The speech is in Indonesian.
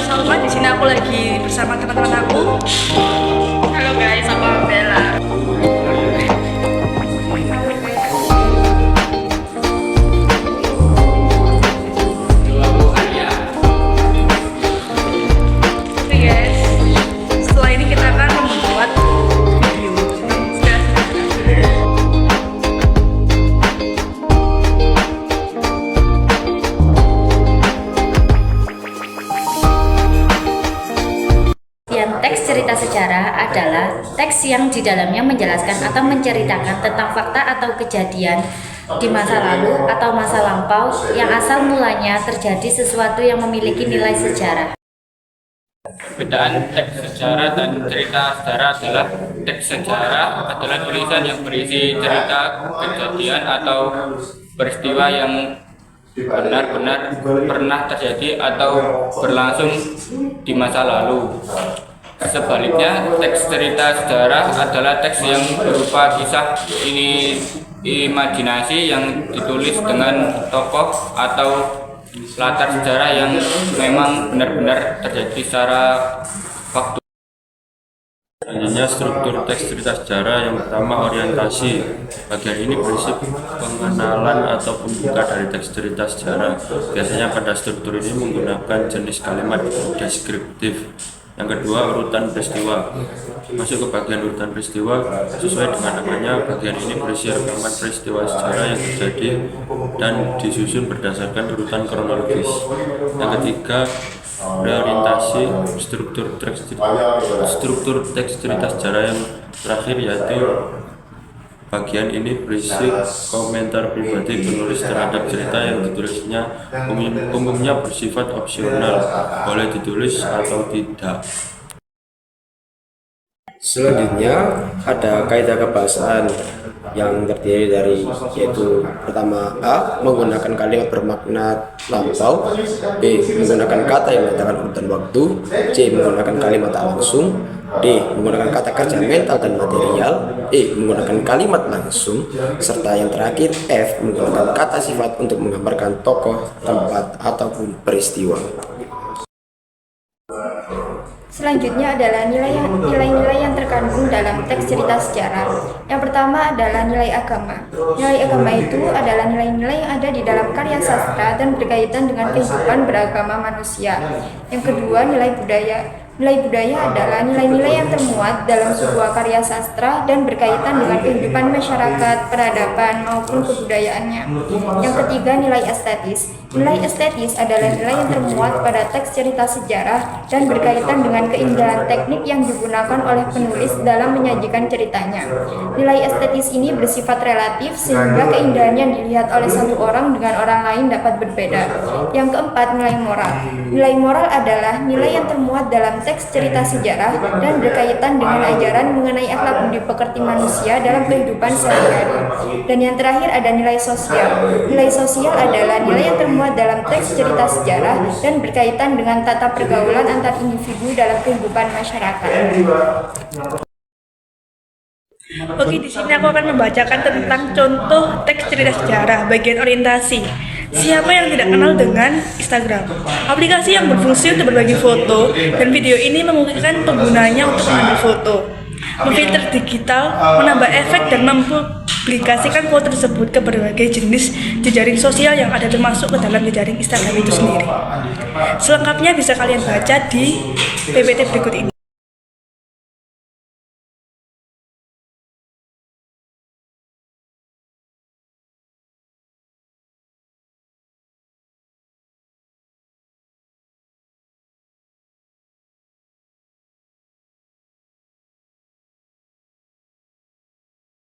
Salma. Di sini aku lagi bersama teman-teman aku. Halo guys, aku Bella. Oke guys, setelah ini kita akan membuat video. Teks cerita sejarah adalah teks yang di dalamnya menjelaskan atau menceritakan tentang fakta atau kejadian di masa lalu atau masa lampau yang asal mulanya terjadi sesuatu yang memiliki nilai sejarah. Perbedaan teks sejarah dan cerita sejarah adalah teks sejarah adalah tulisan yang berisi cerita, kejadian atau peristiwa yang benar-benar pernah terjadi atau berlangsung di masa lalu. Sebaliknya, teks cerita sejarah adalah teks yang berupa kisah imajinasi yang ditulis dengan tokoh atau latar sejarah yang memang benar-benar terjadi secara faktual. Selanjutnya, struktur teks cerita sejarah. Yang pertama, orientasi. Bagian ini berisi pengenalan atau pembuka dari teks cerita sejarah. Biasanya pada struktur ini menggunakan jenis kalimat deskriptif. Yang kedua, urutan peristiwa. Masuk ke bagian urutan peristiwa. Sesuai dengan namanya, bagian ini berisi rekaman peristiwa sejarah yang terjadi dan disusun berdasarkan urutan kronologis. Yang ketiga, reorientasi. Struktur teks cerita sejarah yang terakhir yaitu bagian ini berisi komentar pribadi penulis terhadap cerita yang ditulisnya, umumnya bersifat opsional, boleh ditulis atau tidak. Selanjutnya ada kaidah kebahasaan yang terdiri dari yaitu pertama A. Menggunakan kalimat bermakna lampau, B. Menggunakan kata yang menyatakan urutan waktu, C. Menggunakan kalimat tak langsung, D. Menggunakan kata kerja mental dan material, E. Menggunakan kalimat langsung, serta yang terakhir F. Menggunakan kata sifat untuk menggambarkan tokoh, tempat, ataupun peristiwa. Selanjutnya adalah nilai-nilai yang terkandung dalam teks cerita sejarah. Yang pertama adalah nilai agama. Nilai agama itu adalah nilai-nilai yang ada di dalam karya sastra dan berkaitan dengan kehidupan beragama manusia. Yang kedua, nilai budaya. Nilai budaya adalah nilai-nilai yang termuat dalam sebuah karya sastra dan berkaitan dengan kehidupan masyarakat, peradaban, maupun kebudayaannya. Yang ketiga, nilai estetis. Nilai estetis adalah nilai yang termuat pada teks cerita sejarah dan berkaitan dengan keindahan teknik yang digunakan oleh penulis dalam menyajikan ceritanya. Nilai estetis ini bersifat relatif sehingga keindahan yang dilihat oleh satu orang dengan orang lain dapat berbeda. Yang keempat, nilai moral. Nilai moral adalah nilai yang termuat dalam teks cerita sejarah dan berkaitan dengan ajaran mengenai akhlak budi pekerti manusia dalam kehidupan sehari-hari. Dan yang terakhir ada nilai sosial. Nilai sosial adalah nilai yang termuat dalam teks cerita sejarah dan berkaitan dengan tata pergaulan antar individu dalam kehidupan masyarakat. Oke, di sini aku akan membacakan tentang contoh teks cerita sejarah bagian orientasi. Siapa yang tidak kenal dengan Instagram? Aplikasi yang berfungsi untuk berbagi foto dan video ini memungkinkan penggunanya untuk mengambil foto, memfilter digital, menambah efek dan mempublikasikan foto tersebut ke berbagai jenis jejaring sosial yang ada termasuk ke dalam jejaring Instagram itu sendiri. Selengkapnya bisa kalian baca di PPT berikut ini.